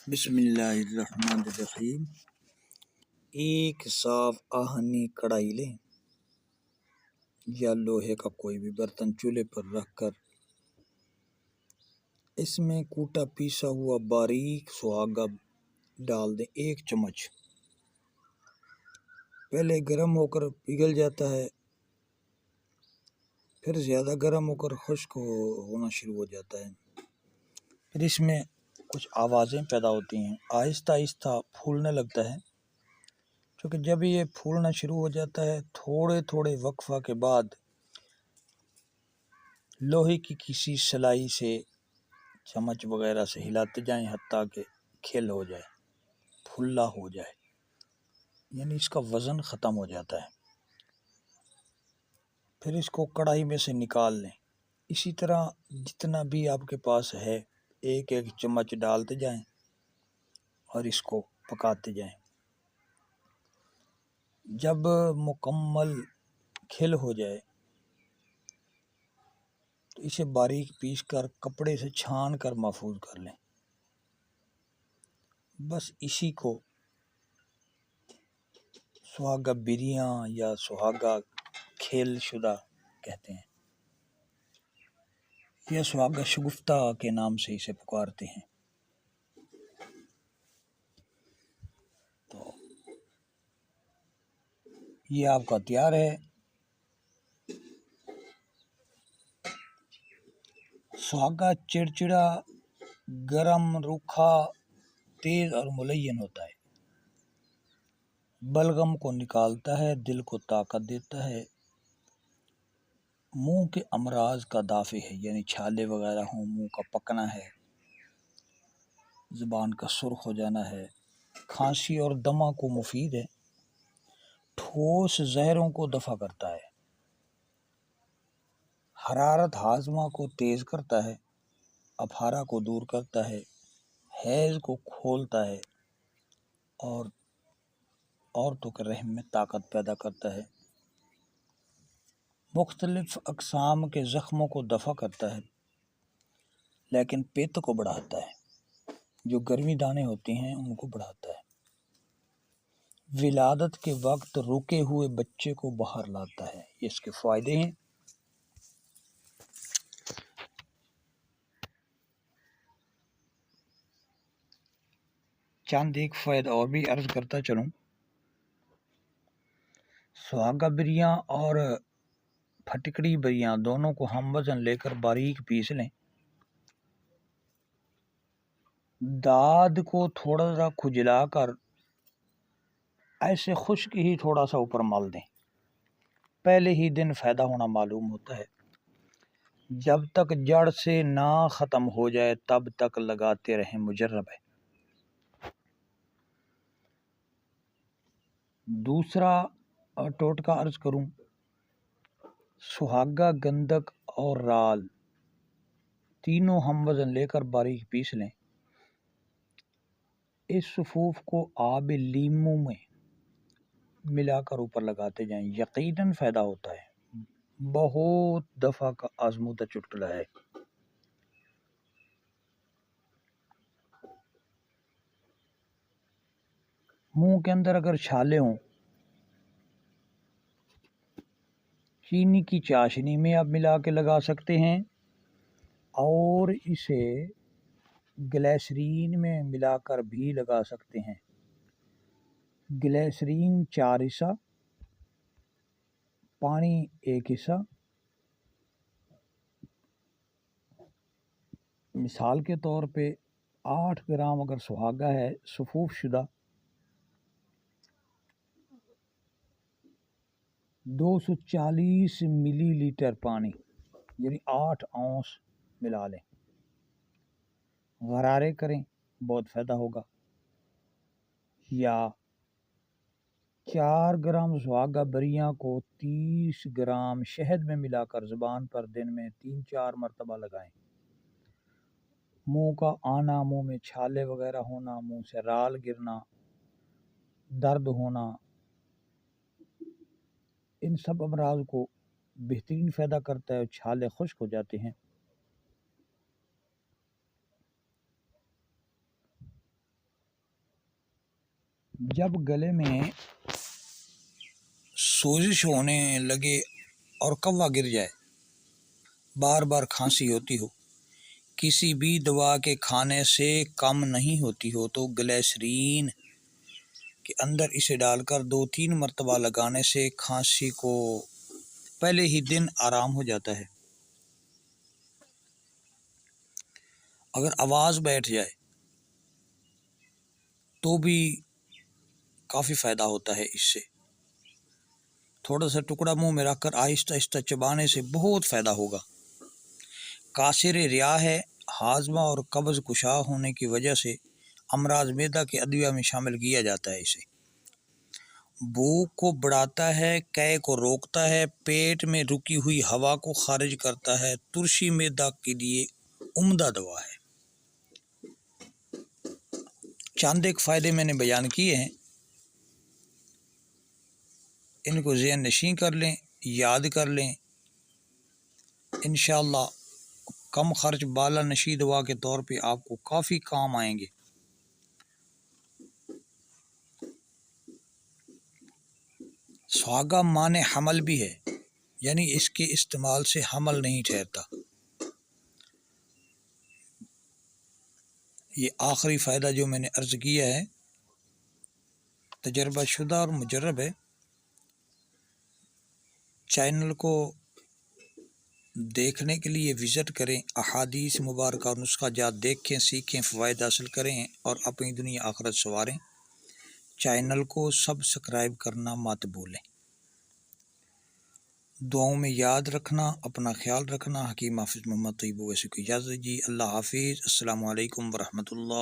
بسم اللہ الرحمن الرحیم۔ ایک صاف آہنی کڑھائی لیں یا لوہے کا کوئی بھی برتن چولہے پر رکھ کر اس میں کوٹا پیسا ہوا باریک سہاگا ڈال دیں 1 چمچ۔ پہلے گرم ہو کر پگھل جاتا ہے، پھر زیادہ گرم ہو کر خشک ہونا شروع ہو جاتا ہے، پھر اس میں کچھ آوازیں پیدا ہوتی ہیں، آہستہ آہستہ پھولنے لگتا ہے۔ کیونکہ جب یہ پھولنا شروع ہو جاتا ہے تھوڑے تھوڑے وقفہ کے بعد لوہے کی کسی سلائی سے چمچ وغیرہ سے ہلاتے جائیں حتیٰ کہ کھل ہو جائے، پھلا ہو جائے، یعنی اس کا وزن ختم ہو جاتا ہے۔ پھر اس کو کڑھائی میں سے نکال لیں۔ اسی طرح جتنا بھی آپ کے پاس ہے 1 چمچ ڈالتے جائیں اور اس کو پکاتے جائیں۔ جب مکمل کھل ہو جائے تو اسے باریک پیس کر کپڑے سے چھان کر محفوظ کر لیں۔ بس اسی کو سہاگا بریاں یا سہاگا کھیل شدہ کہتے ہیں، یا سہاگا شگفتہ کے نام سے اسے پکارتے ہیں۔ تو یہ آپ کا تیار ہے۔ سہاگا چڑچڑا، گرم، روکھا، تیز اور ملین ہوتا ہے، بلغم کو نکالتا ہے، دل کو طاقت دیتا ہے، منہ کے امراض کا دافع ہے، یعنی چھالے وغیرہ ہوں، منہ کا پکنا ہے، زبان کا سرخ ہو جانا ہے، کھانسی اور دمہ کو مفید ہے، ٹھوس زہروں کو دفع کرتا ہے، حرارت ہاضمہ کو تیز کرتا ہے، اپھارا کو دور کرتا ہے، حیض کو کھولتا ہے اور عورتوں کے رحم میں طاقت پیدا کرتا ہے، مختلف اقسام کے زخموں کو دفع کرتا ہے، لیکن پت کو بڑھاتا ہے، جو گرمی دانے ہوتے ہیں ان کو بڑھاتا ہے، ولادت کے وقت رکے ہوئے بچے کو باہر لاتا ہے۔ یہ اس کے فائدے ہیں۔ چند ایک فائدہ اور بھی عرض کرتا چلوں۔ سہاگا بریاں اور پھٹکڑی بریاں دونوں کو ہم وزن لے کر باریک پیس لیں۔ داد کو تھوڑا سا کھجلا کر ایسے خشک ہی تھوڑا سا اوپر مال دیں۔ پہلے ہی دن فائدہ ہونا معلوم ہوتا ہے۔ جب تک جڑ سے نہ ختم ہو جائے تب تک لگاتے رہیں، مجرب ہے۔ دوسرا ٹوٹکا عرض کروں، سہاگا، گندک اور رال تینوں ہم وزن لے کر باریک پیس لیں۔ اس صفوف کو آب لیموں میں ملا کر اوپر لگاتے جائیں، یقیناً فائدہ ہوتا ہے۔ بہت دفعہ کا آزمودہ چٹکلا ہے۔ منہ کے اندر اگر چھالے ہوں، چینی کی چاشنی میں آپ ملا کے لگا سکتے ہیں، اور اسے گلیسرین میں ملا کر بھی لگا سکتے ہیں۔ گلیسرین 4 حصہ، پانی 1 حصہ۔ مثال کے طور پہ 8 گرام اگر سہاگا ہے صفوف شدہ، 240 ملی لیٹر پانی یعنی 8 اونس ملا لیں، غرارے کریں، بہت فائدہ ہوگا۔ یا 4 گرام سہاگا بریاں کو 30 گرام شہد میں ملا کر زبان پر دن میں 3-4 مرتبہ لگائیں۔ منہ کا آنا، منہ میں چھالے وغیرہ ہونا، منہ سے رال گرنا، درد ہونا، ان سب امراض کو بہترین فائدہ کرتا ہے، چھالے خشک ہو جاتے ہیں۔ جب گلے میں سوزش ہونے لگے اور کوا گر جائے، بار بار کھانسی ہوتی ہو، کسی بھی دوا کے کھانے سے کم نہیں ہوتی ہو، تو گلیسرین کے اندر اسے ڈال کر 2-3 مرتبہ لگانے سے کھانسی کو پہلے ہی دن آرام ہو جاتا ہے۔ اگر آواز بیٹھ جائے تو بھی کافی فائدہ ہوتا ہے اس سے۔ تھوڑا سا ٹکڑا منہ میں رکھ کر آہستہ آہستہ چبانے سے بہت فائدہ ہوگا۔ کاسر ریا ہے، ہاضمہ اور قبض کشا ہونے کی وجہ سے امراض معدہ کے ادویہ میں شامل کیا جاتا ہے۔ اسے بھوک کو بڑھاتا ہے، قے کو روکتا ہے، پیٹ میں رکی ہوئی ہوا کو خارج کرتا ہے، ترشی معدہ کے لیے عمدہ دوا ہے۔ چند ایک فائدے میں نے بیان کیے ہیں، ان کو ذہن نشین کر لیں، یاد کر لیں، انشاءاللہ کم خرچ بالا نشی دوا کے طور پہ آپ کو کافی کام آئیں گے۔ سہاگا مانے حمل بھی ہے، یعنی اس کے استعمال سے حمل نہیں ٹھہرتا۔ یہ آخری فائدہ جو میں نے عرض کیا ہے تجربہ شدہ اور مجرب ہے۔ چینل کو دیکھنے کے لیے وزٹ کریں، احادیث مبارکہ اور نسخہ جات دیکھیں، سیکھیں، فوائد حاصل کریں اور اپنی دنیا آخرت سنواریں۔ چینل کو سبسکرائب کرنا مت بھولیں۔ دعاؤں میں یاد رکھنا، اپنا خیال رکھنا۔ حکیم حافظ محمد طیب اویسی کو اجازت جی، اللہ حافظ، السلام علیکم ورحمۃ اللہ۔